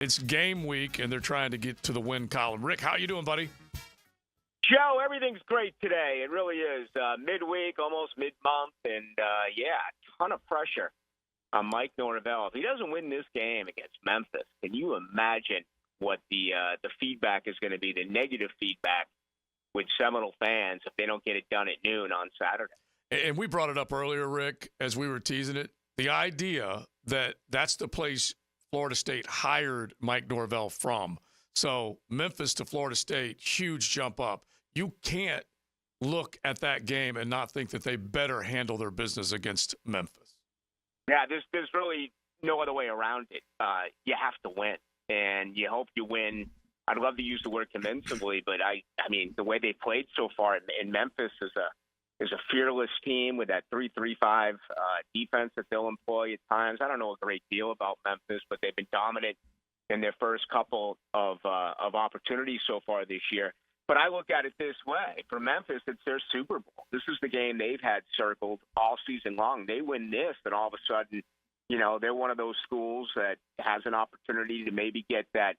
It's game week, and they're trying to get to the win column. Rick, how you doing, buddy? Joe, everything's great today. It really is. Midweek, almost mid-month, and, a ton of pressure on Mike Norvell. If he doesn't win this game against Memphis, can you imagine what the feedback is going to be, the negative feedback with Seminole fans if they don't get it done at noon on Saturday? And we brought it up earlier, Rick, as we were teasing it. The idea that that's the place Florida State hired Mike Norvell from. So Memphis to Florida State, huge jump up. You can't look at that game and not think that they better handle their business against Memphis. Yeah, there's really no other way around it. You have to win, and you hope you win. I'd love to use the word convincingly, but I mean the way they played so far in Memphis is a fearless team with that 3-3-5 defense that they'll employ at times. I don't know a great deal about Memphis, but they've been dominant in their first couple of opportunities so far this year. But I look at it this way. For Memphis, it's their Super Bowl. This is the game they've had circled all season long. They win this, and all of a sudden, they're one of those schools that has an opportunity to maybe get that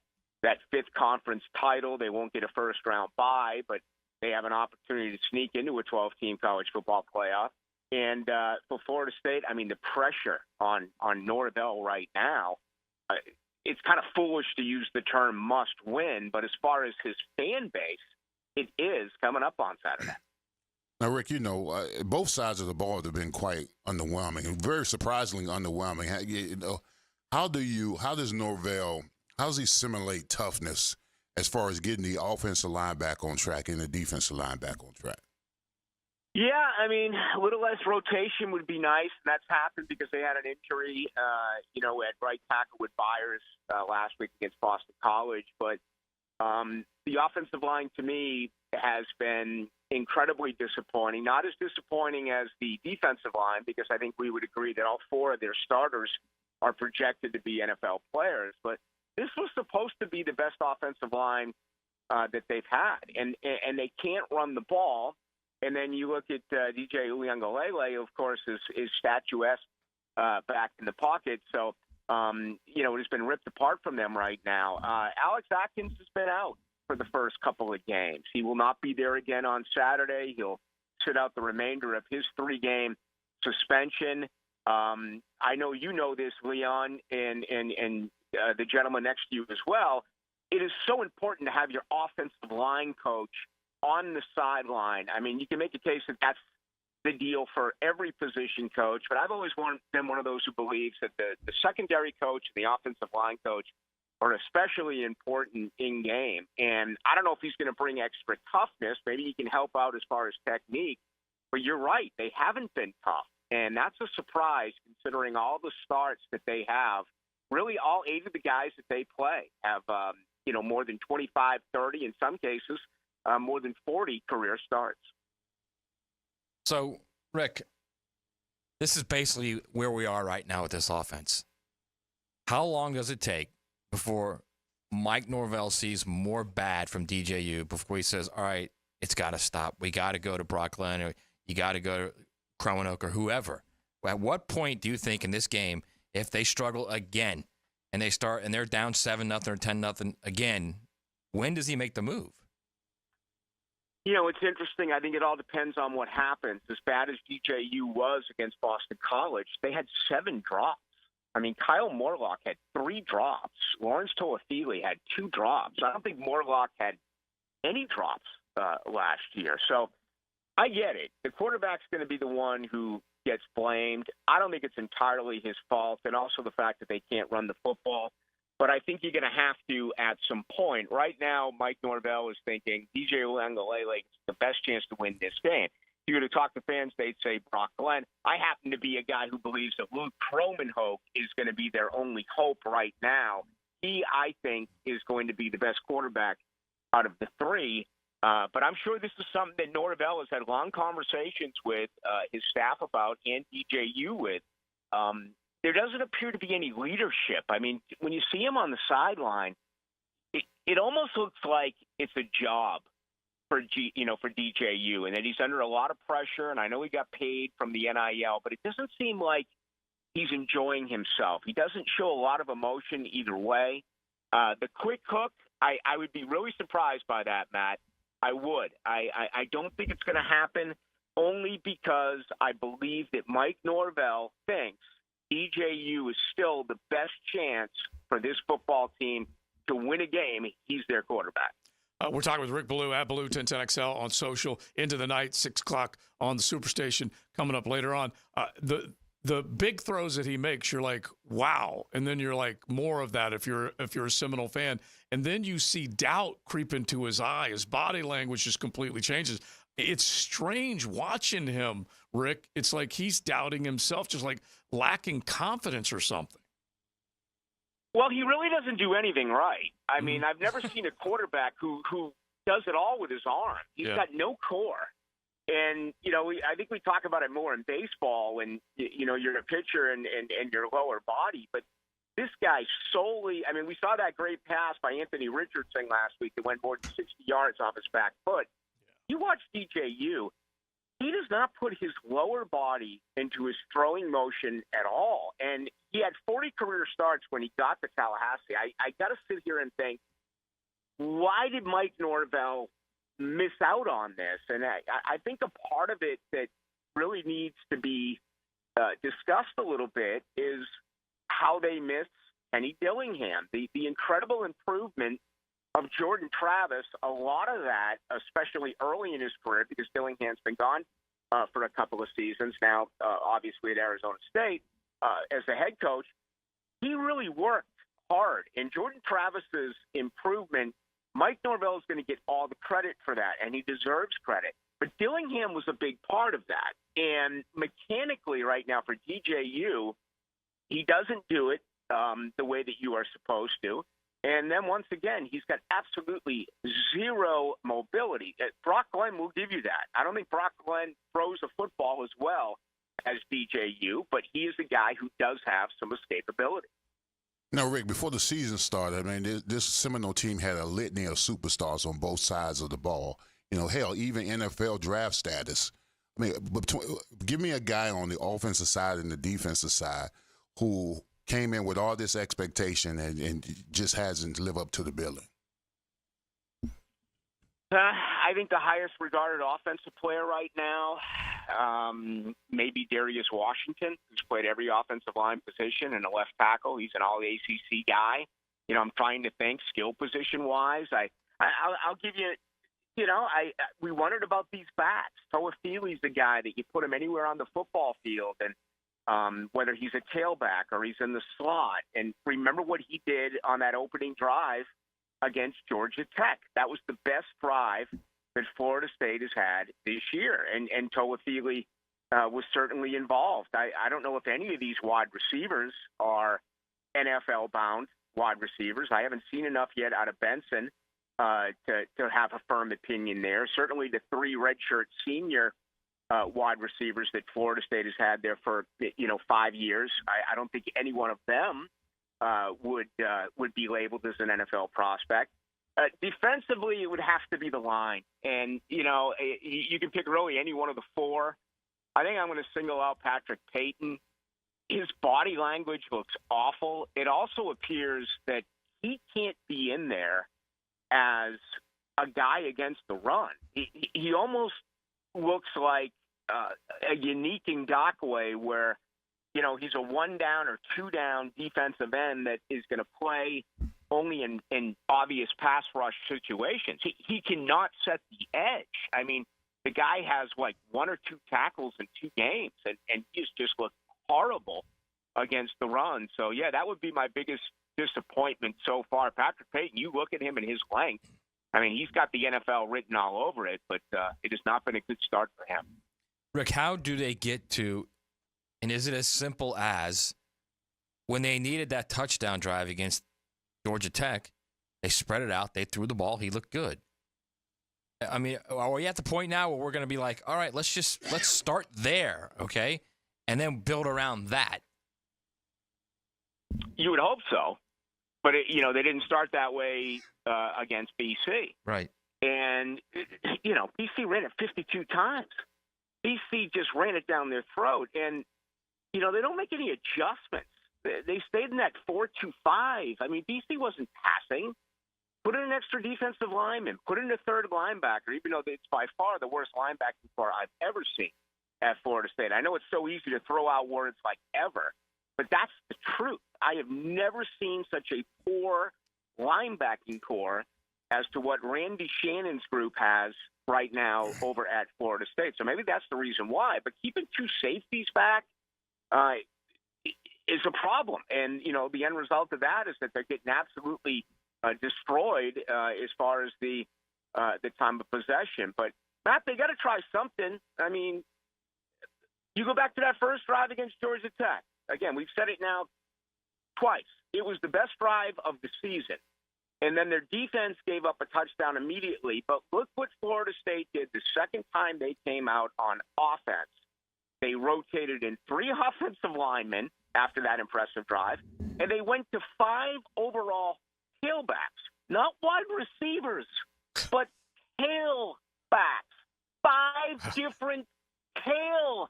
fifth conference title. They won't get a first-round bye, but they have an opportunity to sneak into a 12-team college football playoff. And for Florida State, I mean, the pressure on Norvell right now, it's kind of foolish to use the term must win, but as far as his fan base, it is coming up on Saturday. Now, Rick, both sides of the ball have been quite underwhelming, very surprisingly underwhelming. How does he simulate toughness as far as getting the offensive line back on track and the defensive line back on track? Yeah, I mean, a little less rotation would be nice, and that's happened because they had an injury, at right tackle with Byers last week against Boston College. But the offensive line, to me, has been incredibly disappointing. Not as disappointing as the defensive line, because I think we would agree that all four of their starters are projected to be NFL players. But this was supposed to be the best offensive line that they've had, and they can't run the ball. And then you look at DJ Uiagalelei, of course, is statuesque back in the pocket. So, it has been ripped apart from them right now. Alex Atkins has been out for the first couple of games. He will not be there again on Saturday. He'll sit out the remainder of his 3-game suspension. I know you know this, Leon, and the gentleman next to you as well. It is so important to have your offensive line coach on the sideline. I mean, you can make a case that that's the deal for every position coach, but I've always been one of those who believes that the secondary coach and the offensive line coach are especially important in game. And I don't know if he's going to bring extra toughness. Maybe he can help out as far as technique. But you're right, they haven't been tough. And that's a surprise considering all the starts that they have. Really, all 8 of the guys that they play have, more than 25, 30, in some cases, more than 40 career starts. So, Rick, this is basically where we are right now with this offense. How long does it take before Mike Norvell sees more bad from DJU before he says, all right, it's got to stop. We got to go to Brock Glenn, or you got to go to Roanoke or whoever. At what point do you think in this game, if they struggle again and they're down 7-0 or 10-0 again, when does he make the move? It's interesting. I think it all depends on what happens. As bad as DJU was against Boston College, they had 7 drops. I mean, Kyle Morlock had 3 drops. Lawrence Toafili had 2 drops. I don't think Morlock had any drops last year. So I get it. The quarterback's going to be the one who gets blamed. I don't think it's entirely his fault, and also the fact that they can't run the football. But I think you're going to have to at some point. Right now, Mike Norvell is thinking DJ Uiagalelei is the best chance to win this game. If you were to talk to fans, they'd say Brock Glenn. I happen to be a guy who believes that Luke Kromenhoek is going to be their only hope right now. He, I think, is going to be the best quarterback out of the 3. But I'm sure this is something that Norvell has had long conversations with his staff about and DJU with. There doesn't appear to be any leadership. I mean, when you see him on the sideline, it almost looks like it's a job for DJU, and that he's under a lot of pressure. And I know he got paid from the NIL, but it doesn't seem like he's enjoying himself. He doesn't show a lot of emotion either way. The quick hook, I would be really surprised by that, Matt. I would. I don't think it's going to happen, only because I believe that Mike Norvell thinks DJU is still the best chance for this football team to win a game. He's their quarterback. We're talking with Rick Ballou at Ballou1010XL on social. Into the night, 6 o'clock on the Superstation coming up later on. The big throws that he makes, you're like, wow. And then you're like, more of that if you're a Seminole fan. And then you see doubt creep into his eye. His body language just completely changes. It's strange watching him, Rick. It's like he's doubting himself, just like lacking confidence or something. Well, he really doesn't do anything right. I mean, I've never seen a quarterback who does it all with his arm. He's got no core. And, I think we talk about it more in baseball when, you're a pitcher and your lower body. But this guy solely, I mean, we saw that great pass by Anthony Richardson last week that went more than 60 yards off his back foot. You watch DJU, he does not put his lower body into his throwing motion at all. And he had 40 career starts when he got to Tallahassee. I got to sit here and think, why did Mike Norvell miss out on this? And I think a part of it that really needs to be discussed a little bit is how they miss Kenny Dillingham. The incredible improvement of Jordan Travis, a lot of that, especially early in his career, because Dillingham's been gone for a couple of seasons now, obviously at Arizona State, as a head coach, he really worked hard. And Jordan Travis's improvement, Mike Norvell is going to get all the credit for that, and he deserves credit. But Dillingham was a big part of that. And mechanically right now for DJU, he doesn't do it the way that you are supposed to. And then once again, he's got absolutely zero mobility. Brock Glenn will give you that. I don't think Brock Glenn throws a football as well as DJU, but he is a guy who does have some escapability. Now, Rick, before the season started, I mean, this Seminole team had a litany of superstars on both sides of the ball. Hell, even NFL draft status. I mean, give me a guy on the offensive side and the defensive side who came in with all this expectation and just hasn't lived up to the billing. I think the highest regarded offensive player right now, maybe Darius Washington, who's played every offensive line position and a left tackle. He's an all-ACC guy. I'm trying to think skill position-wise. I'll give you, we wondered about these backs. Toa Feely's the guy that you put him anywhere on the football field, and whether he's a tailback or he's in the slot. And remember what he did on that opening drive against Georgia Tech. That was the best drive that Florida State has had this year. And Toa Feely was certainly involved. I don't know if any of these wide receivers are NFL-bound wide receivers. I haven't seen enough yet out of Benson to have a firm opinion there. Certainly the three redshirt senior wide receivers that Florida State has had there for 5 years. I don't think any one of them would be labeled as an NFL prospect. Defensively, it would have to be the line, and you can pick really any one of the four. I think I'm going to single out Patrick Payton. His body language looks awful. It also appears that he can't be in there as a guy against the run. He almost looks like a unique Ngakoue where, he's a one-down or two-down defensive end that is going to play only in obvious pass rush situations. He cannot set the edge. I mean, the guy has like one or two tackles in 2 games, and he's just looked horrible against the run. So, yeah, that would be my biggest disappointment so far. Patrick Payton, you look at him and his length. I mean, he's got the NFL written all over it, but it has not been a good start for him. Rick, how do they get to, and is it as simple as when they needed that touchdown drive against Georgia Tech, they spread it out, they threw the ball, he looked good. I mean, are we at the point now where we're going to be like, all right, let's start there, okay, and then build around that? You would hope so, but they didn't start that way against BC. Right. And BC ran it 52 times. BC just ran it down their throat, and they don't make any adjustments They stayed in that 4-2-5. I mean, BC wasn't passing. Put in an extra defensive lineman. Put in a third linebacker, even though it's by far the worst linebacking core I've ever seen at Florida State. I know it's so easy to throw out words like ever, but that's the truth. I have never seen such a poor linebacking core as to what Randy Shannon's group has right now over at Florida State. So maybe that's the reason why. But keeping two safeties back is a problem. And, you know, the end result of that is that they're getting absolutely destroyed as far as the time of possession. But, Matt, they got to try something. I mean, you go back to that first drive against Georgia Tech. Again, we've said it now twice. It was the best drive of the season. And then their defense gave up a touchdown immediately. But look what Florida State did the second time they came out on offense. They rotated in 3 offensive linemen after that impressive drive, and they went to 5 overall tailbacks. Not wide receivers, but tailbacks. 5 different tailbacks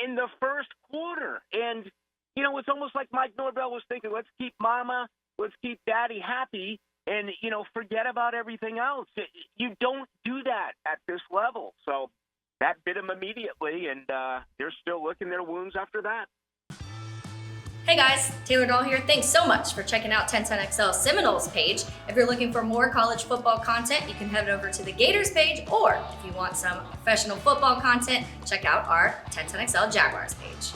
in the first quarter. And, you know, it's almost like Mike Norvell was thinking, let's keep mama, let's keep daddy happy, and, you know, forget about everything else. You don't do that at this level. So that bit them immediately, and they're still licking their wounds after that. Hey guys, Taylor Dahl here. Thanks so much for checking out 1010XL Seminoles page. If you're looking for more college football content, you can head over to the Gators page, or if you want some professional football content, check out our 1010XL Jaguars page.